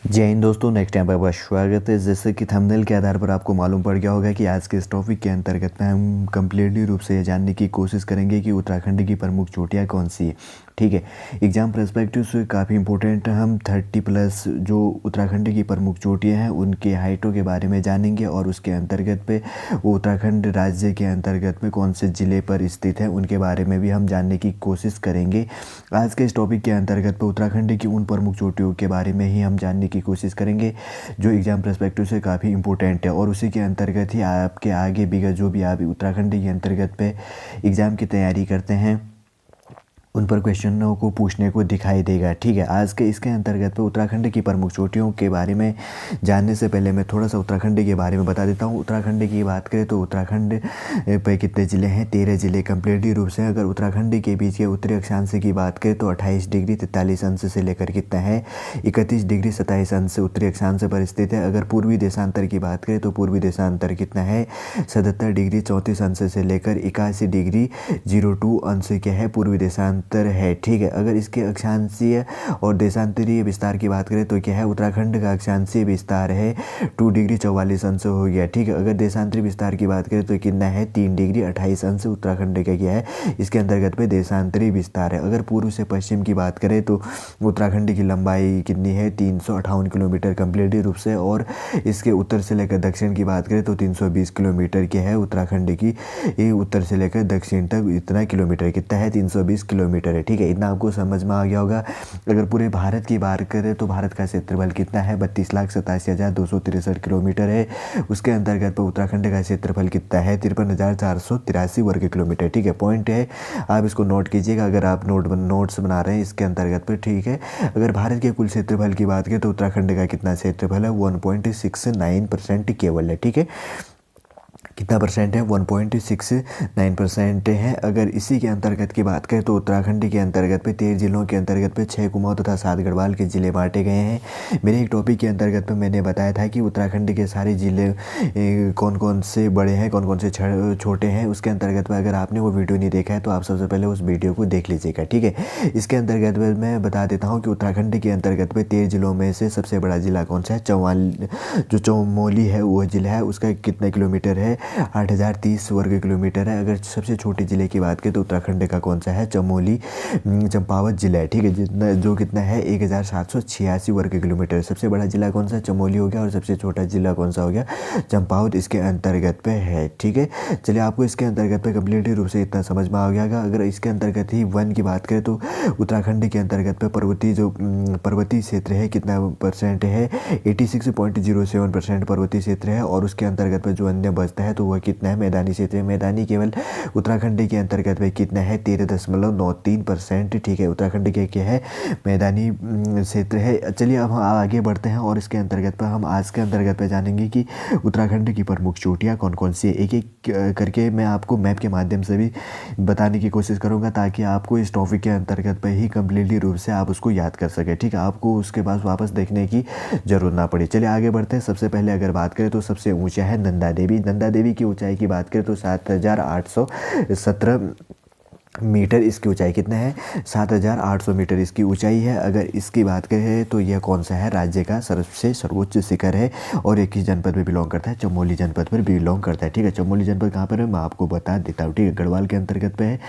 जय हिंद दोस्तों, next time आपका स्वागत है। जैसे कि थंबनेल के आधार पर आपको मालूम पड़ गया होगा कि आज के इस टॉपिक के अंतर्गत में हम कम्प्लीटली रूप से ये जानने की कोशिश करेंगे कि उत्तराखंड की प्रमुख चोटियाँ कौन सी है। ठीक है, एग्जाम पर्सपेक्टिव से काफ़ी इंपॉर्टेंट हम 30+ जो उत्तराखंड की प्रमुख चोटियाँ हैं उनके हाइटों के बारे में जानेंगे और उसके अंतर्गत पे वो उत्तराखंड राज्य के अंतर्गत में कौन से ज़िले पर स्थित है उनके बारे में भी हम जानने की कोशिश करेंगे। आज के इस टॉपिक के अंतर्गत पे उत्तराखंड की उन प्रमुख चोटियों के बारे में ही हम जानने की कोशिश करेंगे जो एग्ज़ाम पर्सपेक्टिव से काफ़ी इंपॉर्टेंट है, और उसी के अंतर्गत ही आपके आगे भी जो भी आप उत्तराखंड के अंतर्गत पे एग्ज़ाम की तैयारी करते हैं उन पर क्वेश्चनों को पूछने को दिखाई देगा। ठीक है, आज के इसके अंतर्गत पे उत्तराखंड की प्रमुख चोटियों के बारे में जानने से पहले मैं थोड़ा सा उत्तराखंड के बारे में बता देता हूँ। उत्तराखंड की बात करें तो उत्तराखंड पे कितने ज़िले हैं? 13 ज़िले कम्प्लीटली रूप से। अगर उत्तराखंड के बीच के उत्तरी अक्षांश की बात करें तो 28 डिग्री 43 अंश से लेकर कितना है 31 डिग्री 27 अंश उत्तरी अक्षांश पर स्थित है। अगर पूर्वी देशांतर की बात करें तो पूर्वी देशांतर कितना है 77 डिग्री 34 अंश से लेकर 81 डिग्री 02 अंश क्या है पूर्वी देशांतर है। ठीक है, अगर इसके अक्षांशीय और देशांतरीय विस्तार की बात करें तो क्या है उत्तराखंड का अक्षांशीय विस्तार है 2 डिग्री 44 अंश हो गया। ठीक है, अगर देशांतरीय विस्तार की बात करें तो कितना है 3 डिग्री 28 अंश उत्तराखंड का क्या है इसके अंतर्गत पे देशांतरीय विस्तार है। अगर पूर्व से पश्चिम की बात करें तो उत्तराखंड की लंबाई कितनी है 358 किलोमीटर कम्प्लीटली रूप से, और इसके उत्तर से लेकर दक्षिण की बात करें तो 320 किलोमीटर क्या है उत्तराखंड की ये उत्तर से लेकर दक्षिण तक इतना किलोमीटर कितना है 320 किलोमीटर है। ठीक है, इतना आपको समझ में आ गया होगा। अगर पूरे भारत की बात करें तो भारत का क्षेत्रफल कितना है 32,87,263 किलोमीटर है। उसके अंतर्गत पर उत्तराखंड का क्षेत्रफल कितना है 53,483 वर्ग किलोमीटर। ठीक है, पॉइंट है, आप इसको नोट कीजिएगा अगर आप नोट्स बना रहे हैं इसके अंतर्गत पर। ठीक है, अगर भारत के कुल क्षेत्रफल की बात करें तो उत्तराखंड का कितना क्षेत्रफल है 1.69% केवल है। ठीक है, कितना परसेंट है 1.69% है। अगर इसी के अंतर्गत की बात करें तो उत्तराखंड के अंतर्गत पे 13 जिलों के अंतर्गत पे 6 कुमाऊं तथा 7 गढ़वाल के ज़िले बांटे गए हैं। मेरे एक टॉपिक के अंतर्गत पे मैंने बताया था कि उत्तराखंड के सारे ज़िले कौन कौन से बड़े हैं कौन कौन से छोटे हैं। उसके अंतर्गत में अगर आपने वो वीडियो नहीं देखा है तो आप सबसे पहले उस वीडियो को देख लीजिएगा। ठीक है, इसके अंतर्गत में मैं बता देता हूँ कि उत्तराखंड के अंतर्गत में 13 जिलों में से सबसे बड़ा ज़िला कौन सा है जो चमोली है वो ज़िला है। उसका कितना किलोमीटर है 8,030 वर्ग किलोमीटर है। अगर सबसे छोटे ज़िले की बात करें तो उत्तराखंड का कौन सा है चमोली चंपावत जिला है। ठीक है, जितना जो कितना है 1,786 वर्ग किलोमीटर। सबसे बड़ा जिला कौन सा चमोली हो गया और सबसे छोटा जिला कौन सा हो गया चंपावत इसके अंतर्गत पे है। ठीक है, चलिए आपको इसके अंतर्गत पे कम्प्लीटली रूप से इतना समझ में आ गया। अगर इसके अंतर्गत ही वन की बात करें तो उत्तराखंड के अंतर्गत पे पर्वतीय क्षेत्र है कितना परसेंट है 86.07% पर्वतीय क्षेत्र है, और उसके अंतर्गत पे जो अन्य बचता है तो वह कितना है मैदानी क्षेत्र है। मैदानी केवल उत्तराखंड के अंतर्गत में कितना है 13.93%। ठीक है, उत्तराखंड के क्या है मैदानी क्षेत्र है। चलिए अब हम आगे बढ़ते हैं और इसके अंतर्गत पर हम आज के अंतर्गत पे जानेंगे कि उत्तराखंड की प्रमुख चोटियाँ कौन कौन सी है। एक एक करके मैं आपको मैप के माध्यम से भी बताने की कोशिश करूँगा ताकि आपको इस टॉपिक के अंतर्गत पर ही कम्प्लीटली रूप से आप उसको याद कर सकें। ठीक है, आपको उसके बाद वापस देखने की जरूरत ना पड़े। चलिए आगे बढ़ते हैं। सबसे पहले अगर बात करें तो सबसे ऊंचा है नंदा देवी। नंदा देवी की ऊंचाई की बात करें तो 7,817 मीटर इसकी ऊंचाई कितना है 7,800 मीटर इसकी ऊंचाई है। अगर इसकी बात करें तो यह कौन सा है राज्य का सबसे सर्वोच्च शिखर है और एक ही जनपद में बिलोंग करता है चमोली जनपद पर बिलोंग करता है। ठीक है, चमोली जनपद कहाँ पर है मैं आपको बता देता हूँ। ठीक है, गढ़वाल के अंतर्गत पे है।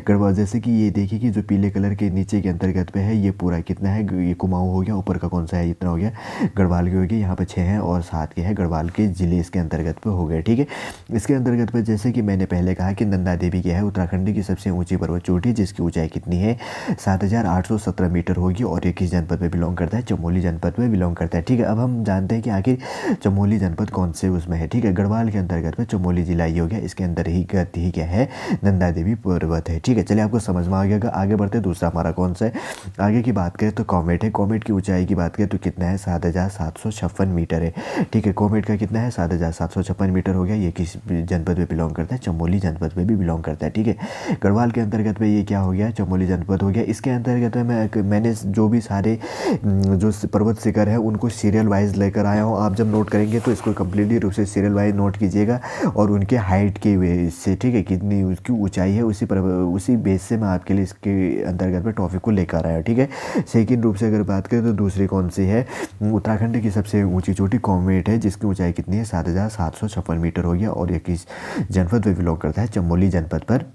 गढ़वाल जैसे कि ये देखिए कि जो पीले कलर के नीचे के अंतर्गत पे है ये पूरा कितना है ये कुमाऊँ हो गया, ऊपर का कौन सा है इतना हो गया गढ़वाल की हो गई। यहाँ पर 6 हैं और 7 के हैं गढ़वाल के जिले इसके अंतर्गत पे हो गए। ठीक है, इसके अंतर्गत पे जैसे कि मैंने पहले कहा कि नंदा देवी क्या है उत्तराखंड की सबसे ऊंची पर्वत चोटी जिसकी ऊंचाई कितनी है 7,817 मीटर होगी और एक ही जनपद में बिलोंग करता है चमोली जनपद में बिलोंग करता है। ठीक है, अब हम जानते हैं कि आखिर चमोली जनपद कौन से उसमें है। ठीक है, गढ़वाल के अंतर्गत में चमोली जिला ही हो गया, इसके अंदर ही क्या है नंदा देवी पर्वत है। ठीक है, चलिए आपको समझ में आ गया। आगे बढ़ते दूसरा हमारा कौन सा है। आगे की बात करें तो कॉमेट है। कॉमेट की ऊंचाई की बात करें तो कितना है 7,756 मीटर है। ठीक है, कॉमेट का कितना है 7,756 मीटर हो गया। ये किस जनपद में बिलोंग करता है चमोली जनपद में भी बिलोंग करता है। ठीक है, गढ़वाल के अंतर्गत में ये क्या हो गया, चमोली जनपद हो गया। इसके अंतर्गत में मैंने जो भी सारे जो पर्वत शिखर है उनको सीरियल वाइज लेकर आया हूँ। आप जब नोट करेंगे तो इसको कम्प्लीटली रूप से सीरियल वाइज नोट कीजिएगा और उनके हाइट के बेस से, ठीक है, कितनी उसकी ऊंचाई है, उसी बेस से मैं आपके लिए इसके अंतर्गत में टॉपिक को लेकर आया, ठीक है। सेकंड रूप से अगर बात करें तो दूसरी कौन सी है, उत्तराखंड की सबसे ऊंची चोटी कॉमेट है जिसकी ऊंचाई कितनी है, 7,756 मीटर हो गया और ये किस जनपद में बिलोंग करता है, चमोली जनपद पर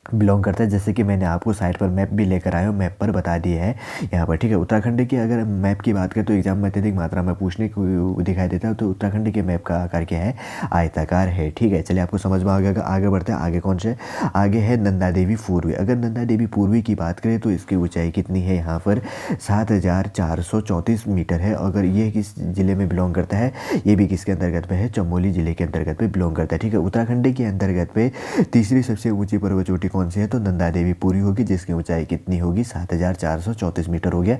बिलोंग करता है। जैसे कि मैंने आपको साइट पर मैप भी लेकर आया हूँ, मैप पर बता दिया है यहाँ पर, ठीक है। उत्तराखंड की अगर मैप की बात करें तो एग्जाम में अत्यधिक मात्रा में पूछने को दिखाई देता है। तो उत्तराखंड के मैप का आकार क्या है, आयताकार है, ठीक है। चलिए आपको समझ में आ गया। आगे बढ़ते हैं, आगे कौन से, आगे है नंदा देवी पूर्वी। अगर नंदा देवी पूर्वी की बात करें तो इसकी ऊंचाई कितनी है यहाँ पर, 7,434 मीटर है। अगर ये किस जिले में बिलोंग करता है, ये भी किसके अंतर्गत में है, चमोली जिले के अंतर्गत में बिलोंग करता है, ठीक है। उत्तराखंड के अंतर्गत में तीसरी सबसे ऊंची पर्वत चोटी कौन सी है, तो नंदा देवी पूरी होगी जिसकी ऊंचाई कितनी होगी, 7,434 मीटर हो गया।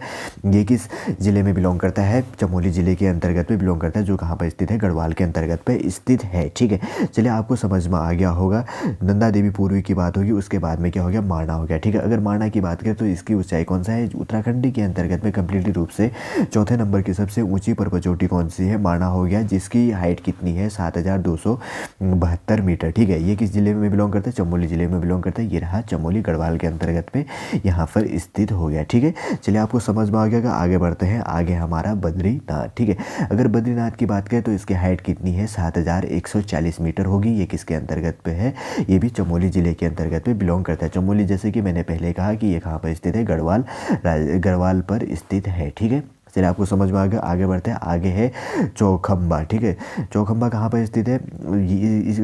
ये किस जिले में बिलोंग करता है, चमोली जिले के अंतर्गत में बिलोंग करता है, जो कहाँ पर स्थित है, गढ़वाल के अंतर्गत पे स्थित है, ठीक है। चलिए आपको समझ में आ गया होगा। नंदा देवी पूर्वी की बात होगी, उसके बाद में क्या हो गया, माणा हो गया, ठीक है। अगर माणा की बात करें तो इसकी ऊंचाई कौन सा है, उत्तराखंड के अंतर्गत में कंप्लीटली रूप से चौथे नंबर की सबसे ऊंची पर्वत चोटी कौन सी है, माणा हो गया जिसकी हाइट कितनी है, 7,272 मीटर, ठीक है। ये किस जिले में बिलोंग करता है, चमोली जिले में बिलोंग करता है। ये रहा चमोली गढ़वाल के अंतर्गत में यहाँ पर स्थित हो गया, ठीक है। चलिए आपको समझ में आ गया। आगे बढ़ते हैं, आगे हमारा बद्रीनाथ, ठीक है। अगर बद्रीनाथ की बात करें तो इसकी हाइट कितनी है, 7,140 मीटर होगी। ये किसके अंतर्गत पे है, ये भी चमोली जिले के अंतर्गत में बिलोंग करता है। चमोली जैसे कि मैंने पहले कहा कि ये कहाँ पर स्थित है, गढ़वाल पर स्थित है, ठीक है। चलिए आपको समझ में आ गया। आगे बढ़ते हैं, आगे है चौखंबा, ठीक है। चौखंबा कहाँ पर स्थित है,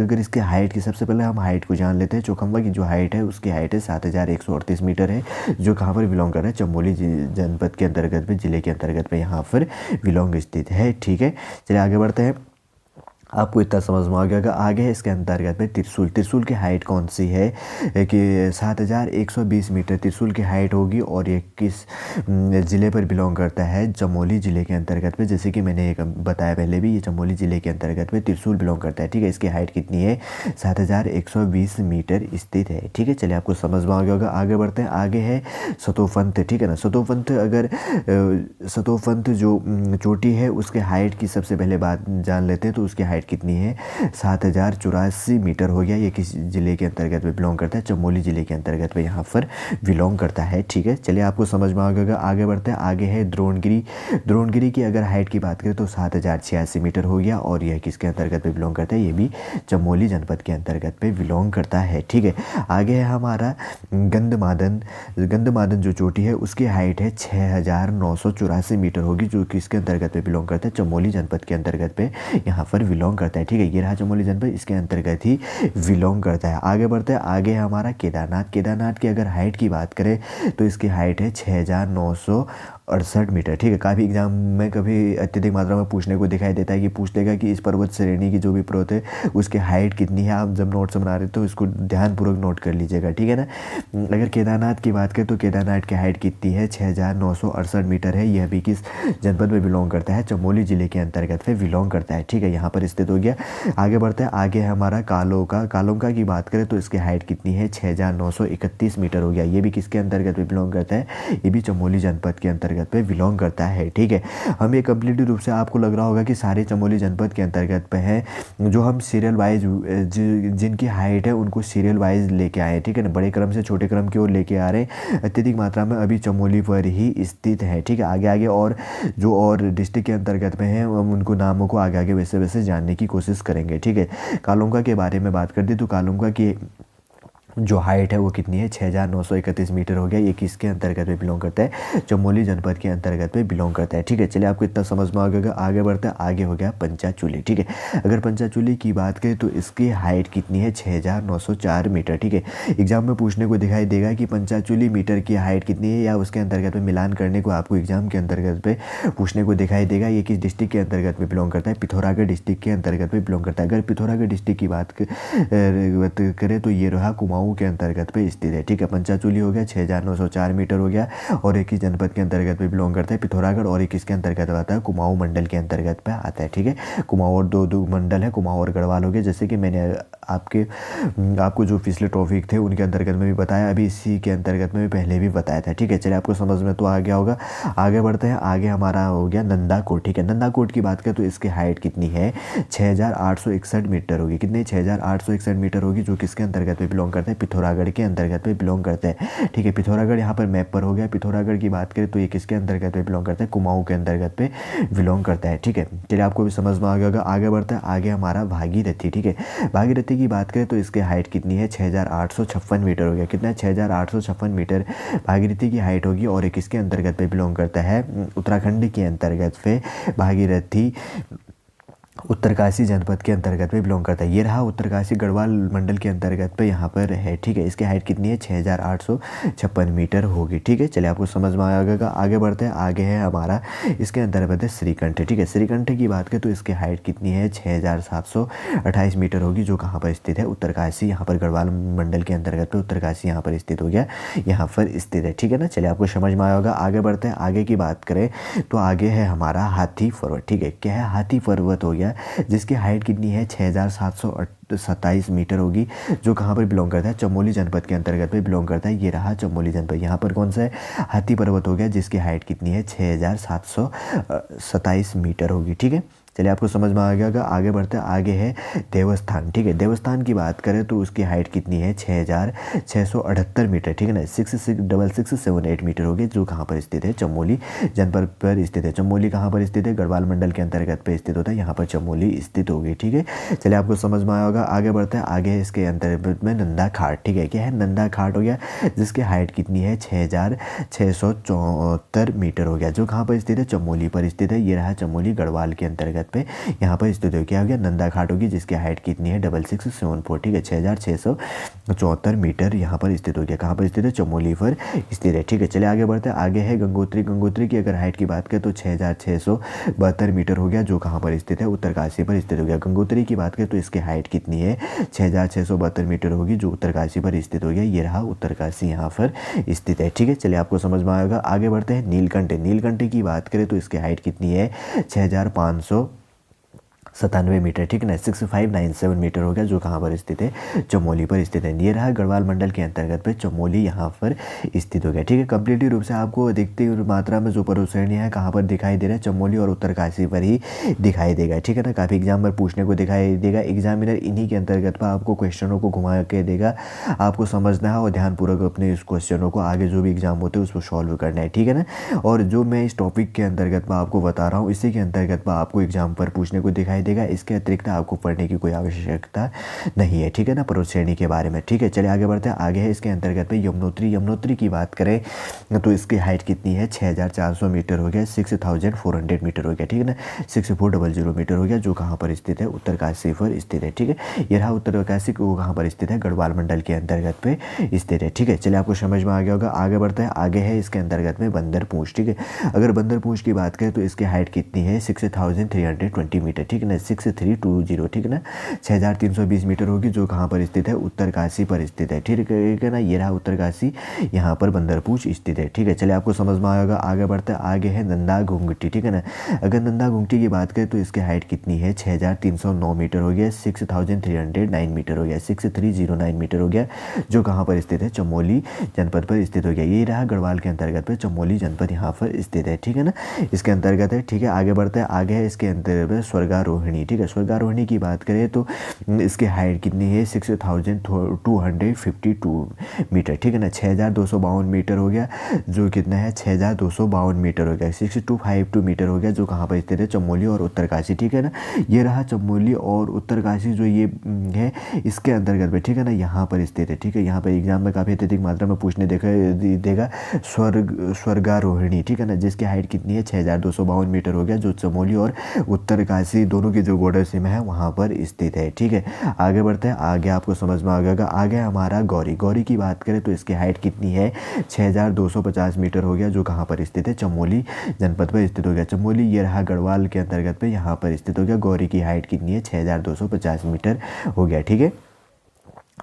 अगर इसके हाइट की, सबसे पहले हम हाइट को जान लेते हैं। चौखंबा की जो हाइट है उसकी हाइट है 7,138 मीटर है, जो कहाँ पर बिलोंग कर रहा है, चमोली जनपद के अंतर्गत में, जिले के अंतर्गत में यहाँ पर बिलोंग स्थित है, ठीक है। चलिए आगे बढ़ते हैं। आपको इतना समझ में आ गया। आगे है इसके अंतर्गत में त्रिशूल। त्रिशूल की हाइट कौन सी है कि 7,120 मीटर त्रिशूल की हाइट होगी और ये किस ज़िले पर बिलोंग करता है, चमोली ज़िले के अंतर्गत में। जैसे कि मैंने एक बताया पहले भी, ये चमोली ज़िले के अंतर्गत में त्रिशूल बिलोंग करता है, ठीक है। इसकी हाइट कितनी है, 7,120 मीटर स्थित है, ठीक है। चलिए आपको समझ में आ गया होगा। आगे बढ़ते हैं, आगे है सतोफंत, ठीक है ना। सतोफंत, अगर सतोफंत जो चोटी है उसके हाइट की सबसे पहले बात जान लेते हैं तो उसकी हाइट कितनी है, 7,084 मीटर हो गया। ये किस जिले के अंतर्गत में बिलोंग करता है, चमोली जिले के अंतर्गत में यहाँ पर बिलोंग करता है, ठीक है। चलिए आपको समझ में आ गया। आगे बढ़ते हैं, आगे है द्रोणगिरी। द्रोणगिरी की अगर हाइट की बात करें तो 7,086 मीटर हो गया और यह किसके अंतर्गत में बिलोंग करता है, ये भी चमोली जनपद के अंतर्गत में बिलोंग करता है, ठीक है। आगे है हमारा गंधमादन। गंधमादन जो चोटी है उसकी हाइट है 6,984 मीटर होगी, जो किसके अंतर्गत में बिलोंग करता है, चमोली जनपद के अंतर्गत में यहाँ पर बिलोंग करता है, ठीक है। ये रहा चमोली जनपद, इसके अंतर्गत ही बिलोंग करता है। आगे बढ़ते हैं, आगे है हमारा केदारनाथ। केदारनाथ की अगर हाइट की बात करें तो इसकी हाइट है 6,968 मीटर, ठीक है। काफ़ी एग्जाम में कभी अत्यधिक मात्रा में पूछने को दिखाई देता है कि पूछ लेगा कि इस पर्वत श्रेणी की जो भी पर्वत है उसकी हाइट कितनी है। आप जब नोट्स बना रहे तो इसको ध्यानपूर्वक नोट कर लीजिएगा, ठीक है ना। अगर केदारनाथ की बात करें तो केदारनाथ की हाइट कितनी है, 6,968 मीटर है। यह भी किस जनपद में बिलोंग करता है, चमोली जिले के अंतर्गत में बिलोंग करता है, ठीक है। यहाँ पर स्थित हो गया। आगे बढ़ते हैं, आगे है हमारा कालोका। कालोका की बात करें तो इसकी हाइट कितनी है, 6,931 मीटर हो गया। ये भी किसके अंतर्गत में बिलोंग करता है, ये भी चमोली जनपद के अंतर्गत में बिलोंग करता है, ठीक है। हम ये कंप्लीटली रूप से, आपको लग रहा होगा कि सारे चमोली जनपद के अंतर्गत पे है, जो हम सीरियल वाइज जिनकी हाइट है उनको सीरियल वाइज लेके आए, ठीक है ना। बड़े क्रम से छोटे क्रम की ओर लेके आ रहे हैं। अत्यधिक मात्रा में अभी चमोली पर ही स्थित है, ठीक है। आगे आगे और जो और डिस्ट्रिक्ट के अंतर्गत में है हम उनको नामों को आगे आगे वैसे वैसे जानने की कोशिश करेंगे, ठीक है। कालोंका के बारे में बात करते तो कालोंका की जो हाइट है वो कितनी है, 6,931 मीटर हो गया। ये किसके अंतर्गत में बिलोंग करता है, चमोली जनपद के अंतर्गत में बिलोंग करता है, ठीक है। चलिए आपको इतना समझ में आ गया। आगे बढ़ते हैं, आगे हो गया पंचाचूली, ठीक है। अगर पंचाचूली की बात करें तो इसकी हाइट कितनी है, 6,904 मीटर, ठीक है। एग्जाम में पूछने को दिखाई देगा कि पंचाचूली मीटर की हाइट कितनी है, या उसके अंतर्गत में मिलान करने को आपको एग्जाम के अंतर्गत में पूछने को दिखाई देगा। ये किस डिस्ट्रिक्ट के अंतर्गत में बिलोंग करता है, पिथौरागढ़ डिस्ट्रिक्ट के अंतर्गत में बिलोंग करता है। अगर पिथौरागढ़ डिस्ट्रिक्ट की बात करें तो ये रहा कुमाऊं कुमाऊं के अंतर्गत पे स्थित है। ठीक है, पंचाचूली हो गया 6904 मीटर हो गया और एक ही जनपद के अंतर्गत पे बिलोंग करता है पिथौरागढ़, और एक किसके अंतर्गत आता है, कुमाऊं मंडल के अंतर्गत पे आता है। ठीक है, कुमाऊं और दो मंडल है, कुमाऊं और गढ़वाल हो गया, जैसे कि मैंने आपको जो पिछले टॉपिक थे उनके अंतर्गत में भी बताया, अभी इसी के अंतर्गत में भी पहले भी बताया था। ठीक है, चलिए आपको समझ में तो आ गया होगा। आगे बढ़ते हैं, आगे हमारा हो गया नंदा कोट। ठीक है, नंदा कोट की बात करें तो इसकी हाइट कितनी है, 6861 मीटर होगी। कितनी, 6861 मीटर होगी, जो किसके अंतर्गत में बिलोंग करते हैं, पिथौरागढ़ के अंतर्गत में बिलोंग करते हैं। ठीक है, पिथौरागढ़ यहाँ पर मैप पर हो गया। पिथौरागढ़ की बात करें तो ये किसके अंतर्गत में बिलोंग करता है, कुमाऊं के अंतर्गत पे बिलोंग करता है। ठीक है, चलिए आपको भी समझ में आ गया होगा। आगे बढ़ते हैं, आगे हमारा भागीरथी। ठीक है, भागीरथी की बात करें तो इसकी हाइट कितनी है, 6856 मीटर हो गया। कितना है, 6856 मीटर भागीरथी की हाइट होगी, और एक किसके अंतर्गत पे बिलोंग करता है, उत्तराखंड के अंतर्गत पे भागीरथी उत्तरकाशी जनपद के अंतर्गत में बिलोंग करता है। ये रहा उत्तरकाशी गढ़वाल मंडल के अंतर्गत पे यहाँ पर है। ठीक है, इसकी हाइट कितनी है, 6856 मीटर होगी। ठीक है, चलिए आपको समझ में आएगा। आगे बढ़ते हैं, आगे है हमारा इसके अंतर्गत है श्रीकंठ। ठीक है, श्रीकंठ की बात करें तो इसकी हाइट कितनी है, 6728 मीटर होगी, जो कहाँ पर स्थित है, उत्तरकाशी, यहाँ पर गढ़वाल मंडल के अंतर्गत पे उत्तरकाशी यहाँ पर स्थित हो गया, यहाँ पर स्थित है। ठीक है ना, चलिए आपको समझ में आया होगा। आगे बढ़ते हैं, आगे की बात करें तो आगे है हमारा हाथी पर्वत। ठीक है, क्या है, हाथी पर्वत हो गया, जिसकी हाइट कितनी है, 6727 मीटर होगी, जो कहाँ पर बिलोंग करता है, चमोली जनपद के अंतर्गत में बिलोंग करता है। ये रहा चमोली जनपद, यहाँ पर कौन सा है, हाथी पर्वत हो गया, जिसकी हाइट कितनी है, 6727 मीटर होगी। ठीक है, चलिए आपको समझ में आ गया। आगे बढ़ते हैं, आगे है देवस्थान। ठीक है, देवस्थान की बात करें तो उसकी हाइट कितनी है, 6678 मीटर। ठीक है ना, 6678 मीटर होगी, जो कहाँ पर स्थित है, चमोली जनपद पर स्थित है। चमोली कहाँ पर स्थित है, गढ़वाल मंडल के अंतर्गत पे स्थित होता है, यहाँ पर चमोली स्थित होगी। ठीक है, चलिए आपको समझ में आया होगा। आगे बढ़ते हैं, आगे है इसके अंतर्गत में नंदा घाट। ठीक है, क्या है, नंदा घाट हो गया, जिसकी हाइट कितनी है, 6674 मीटर हो गया, जो कहाँ पर स्थित है, चमोली पर स्थित है। ये रहा चमोली गढ़वाल के अंतर्गत पे यहाँ पर स्थित हो, क्या हो गया, नंदा घाट होगी, जिसकी हाइट कितनी है, 6674। ठीक है, 6674 मीटर यहाँ पर स्थित हो गया, कहाँ पर स्थित है, चमोली पर स्थित है। ठीक है, चलिए आगे बढ़ते हैं, आगे है गंगोत्री। गंगोत्री की अगर हाइट की बात करें तो 6672 मीटर हो गया, जो कहाँ पर स्थित है, उत्तरकाशी पर स्थित हो गया। गंगोत्री की बात करें तो इसकी हाइट कितनी है, 6672 मीटर होगी, जो उत्तरकाशी पर स्थित हो गया। ये रहा उत्तरकाशी यहाँ पर स्थित है। ठीक है, चलिए आपको समझ में आएगा। आगे बढ़ते हैं, नीलकंठ। नीलकंठ की बात करें तो इसकी हाइट कितनी है, 6597 मीटर। ठीक है ना, 6597 मीटर हो गया, जो कहाँ पर स्थित है, चमोली पर स्थित है। ये रहा गढ़वाल मंडल के अंतर्गत पे चमोली यहाँ पर स्थित हो गया। ठीक है, कंप्लीटली रूप से आपको दिखती मात्रा में जो पर्वत श्रेणी है कहाँ पर दिखाई दे रहा है, चमोली और उत्तरकाशी पर ही दिखाई देगा। ठीक है ना, काफ़ी एग्जाम पर पूछने को दिखाई देगा, एग्जामिनर इन्हीं के अंतर्गत पर आपको क्वेश्चनों को घुमा के देगा, आपको समझना है और ध्यानपूर्वक अपने इस क्वेश्चनों को आगे जो भी एग्जाम होते हैं उसको सॉल्व करना है। ठीक है ना, और जो मैं इस टॉपिक के अंतर्गत पर आपको बता रहा हूँ, इसी के अंतर्गत पर आपको एग्जाम पर पूछने को दिखाई देगा, इसके अतिरिक्त आपको पढ़ने की कोई आवश्यकता नहीं है। ठीक है ना, पर्वत श्रेणी के बारे में। ठीक है, चलिए आगे बढ़ते हैं, आगे है इसके अंतर्गत में यमुनोत्री। यमुनोत्री की बात करें तो इसकी हाइट कितनी है, 6400 मीटर हो गया, 6400 मीटर हो गया। ठीक है ना, 6400 मीटर हो गया, जो कहाँ पर स्थित है, उत्तरकाशी पर स्थित है। ठीक है, यह रहा उत्तरकाशी को कहाँ पर स्थित है, गढ़वाल मंडल के अंतर्गत पे स्थित है। ठीक है, चलिए आपको समझ में आ गया होगा। आगे बढ़ते हैं, आगे है इसके अंतर्गत में बंदर पूंछ। ठीक है, अगर बंदर पूंछ की बात करें तो इसकी हाइट कितनी है, 6320 मीटर। ठीक है ना, 6320। ठीक है ना, 6320 मीटर होगी, जो कहाँ पर स्थित है, उत्तरकाशी पर स्थित है। ठीक है ना, ये रहा उत्तरकाशी, यहाँ पर बंदरपूछ स्थित है। ठीक है, चलिए आपको समझ में आएगा। आगे बढ़ते हैं, आगे है नंदा घुंघटी। ठीक है ना, अगर नंदा घुंघटी की बात करें तो इसकी हाइट कितनी है, 6309 मीटर हो गया, 6309 मीटर हो गया, 6309 मीटर हो गया, जो कहाँ पर स्थित है, चमोली जनपद पर स्थित हो गया। ये रहा गढ़वाल के अंतर्गत पर चमोली जनपद यहाँ पर स्थित है। ठीक है ना, इसके अंतर्गत है। ठीक है, आगे बढ़ते हैं, आगे है इसके अंतर्गत स्वर्गारोहिणी। ठीक है, स्वर्गारोहिणी की बात करें तो इसकी हाइट कितनी है, 6252 मीटर। ठीक है ना, 6252 मीटर हो गया, जो कितना है, 6252 मीटर हो गया, 6252 मीटर हो गया, जो कहाँ पर स्थित है, चमोली और उत्तरकाशी। ठीक है ना, ये रहा चमोली और उत्तरकाशी जो ये है इसके अंतर्गत पे। ठीक है ना, यहाँ पर स्थित है। ठीक है, यहाँ पर एग्जाम में काफ़ी अत्यधिक मात्रा में पूछने देगा स्वर्गारोहिणी। ठीक है ना, जिसकी हाइट कितनी है, 6252 मीटर हो गया, जो चमोली और उत्तरकाशी दोनों की जो बॉर्डर सीमा है वहाँ पर स्थित है। ठीक है, आगे बढ़ते हैं, आगे आपको समझ में आ गया। आगे हमारा गौरी। गौरी की बात करें तो इसकी हाइट कितनी है, 6250 मीटर हो गया, जो कहाँ पर स्थित है, चमोली जनपद पर स्थित हो गया। चमोली ये रहा गढ़वाल के अंतर्गत पे यहाँ पर स्थित हो गया। गौरी की हाइट कितनी है, 6250 मीटर हो गया। ठीक है,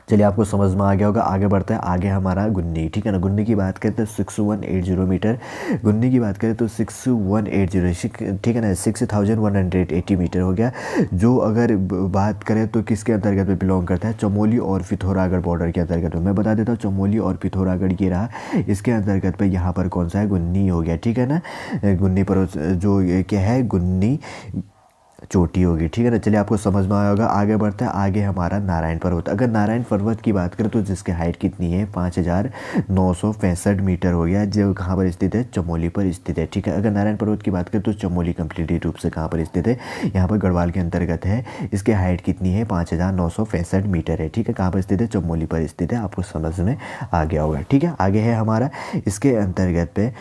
चलिए आपको समझ में आ गया होगा। आगे बढ़ते हैं। आगे हमारा गुन्नी, ठीक है ना। गुन्नी की बात करें तो 6180 मीटर। गुन्नी की बात करें तो 6180, ठीक है ना, 6180 मीटर हो गया। जो अगर बात करें तो किसके अंतर्गत में बिलोंग करता है, चमोली और पिथौरागढ़ बॉर्डर के अंतर्गत में। मैं बता देता हूँ, चमोली और पिथौरागढ़ ये रहा, इसके अंतर्गत पे यहाँ पर कौन सा है, गुन्नी हो गया, ठीक है ना। गुन्नी पर जो ये क्या है, गुन्नी चोटी होगी, ठीक है ना। चलिए आपको समझ में आया होगा। आगे बढ़ते हैं। आगे हमारा नारायण पर्वत। अगर नारायण पर्वत की बात करें तो जिसकी हाइट कितनी है, 5965 मीटर हो गया, जो कहाँ पर स्थित है, चमोली पर स्थित है, ठीक है। अगर नारायण पर्वत की बात करें तो चमोली कंप्लीटली रूप से कहाँ पर स्थित है, यहाँ पर गढ़वाल के अंतर्गत है। इसकी हाइट कितनी है, 5965 मीटर है, ठीक है। कहाँ पर स्थित है, चमोली पर स्थित है। आपको समझ में आ गया होगा, ठीक है। आगे है हमारा इसके अंतर्गत पे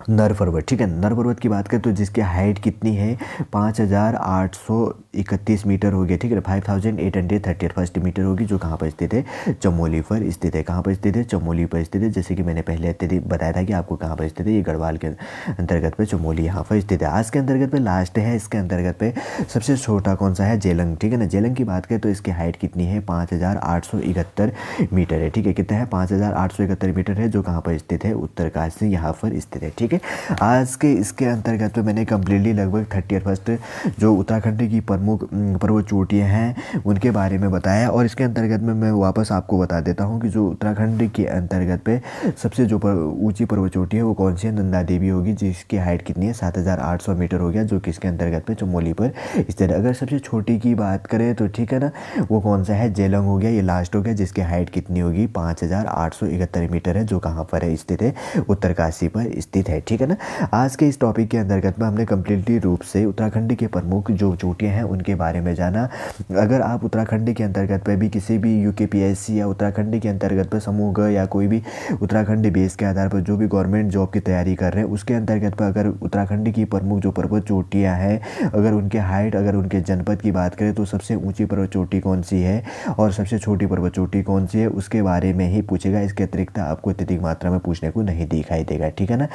नर पर्वत, ठीक है। नर पर्वत की बात करें तो जिसकी हाइट कितनी है, 5831 मीटर हो गया, ठीक है। 5831 मीटर होगी, जो कहाँ पर स्थित है, चमोली पर स्थित है। कहाँ पर स्थित है, चमोली पर स्थित है। जैसे कि मैंने पहले बताया था कि आपको कहाँ पर स्थित है, ये गढ़वाल के अंतर्गत पे चमोली यहाँ पर स्थित है। आज के अंतर्गत पे लास्ट है, इसके अंतर्गत पे सबसे छोटा कौन सा है, जेलंग, ठीक है ना। जेलंग की बात करें तो इसकी हाइट कितनी है, 5871 मीटर है, ठीक है। कितना है, 5871 मीटर है, जो कहाँ पर स्थित है, उत्तरकाशी यहाँ पर स्थित है, ठीक है। आज के इसके अंतर्गत में मैंने कम्प्लीटली लगभग 31st जो उत्तराखंड की प्रमुख पर्वत चोटियाँ हैं उनके बारे में बताया। और इसके अंतर्गत में मैं वापस आपको बता देता हूँ कि जो उत्तराखंड के अंतर्गत पे सबसे जो ऊंची पर्वत चोटी है वो कौन सी है, नंदा देवी होगी, जिसकी हाइट कितनी है, 7800 मीटर हो गया, जो किसके अंतर्गत पे, चमोली पर स्थित है। अगर सबसे छोटी की बात करें तो ठीक है ना, वो कौन सा है, जेलंग हो गया, ये लास्ट हो गया, जिसकी हाइट कितनी होगी, 5871 मीटर है, जो कहाँ पर है, स्थित है, उत्तरकाशी पर स्थित है, ठीक है ना। आज के इस टॉपिक के अंतर्गत में हमने कम्प्लीटली रूप से उत्तराखंड के प्रमुख जो चोटियाँ हैं उनके बारे में जाना। अगर आप उत्तराखंड के अंतर्गत पे भी किसी भी यूकेपीएससी या उत्तराखंड के अंतर्गत पे समूह ग या कोई भी उत्तराखंड बेस के आधार पर जो भी गवर्नमेंट जॉब की तैयारी कर रहे हैं, उसके अंतर्गत पर अगर उत्तराखंड की प्रमुख जो पर्वत चोटियाँ हैं, अगर उनके हाइट, अगर उनके जनपद की बात करें तो सबसे ऊँची पर्वत चोटी कौन सी है और सबसे छोटी पर्वत चोटी कौन सी है, उसके बारे में ही पूछेगा। इसके अतिरिक्त आपको अत्यधिक मात्रा में पूछने को नहीं दिखाई देगा, ठीक है ना।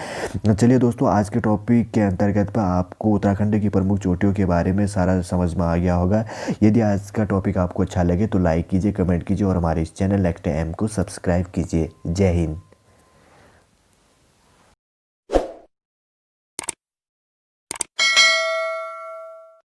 चलिए दोस्तों, आज के टॉपिक के अंतर्गत पर आपको उत्तराखंड की प्रमुख चोटियों के बारे में सारा समझ में आ गया होगा। यदि आज का टॉपिक आपको अच्छा लगे तो लाइक कीजिए, कमेंट कीजिए और हमारे इस चैनल नेक्स्ट टाइम को सब्सक्राइब कीजिए। जय हिंद।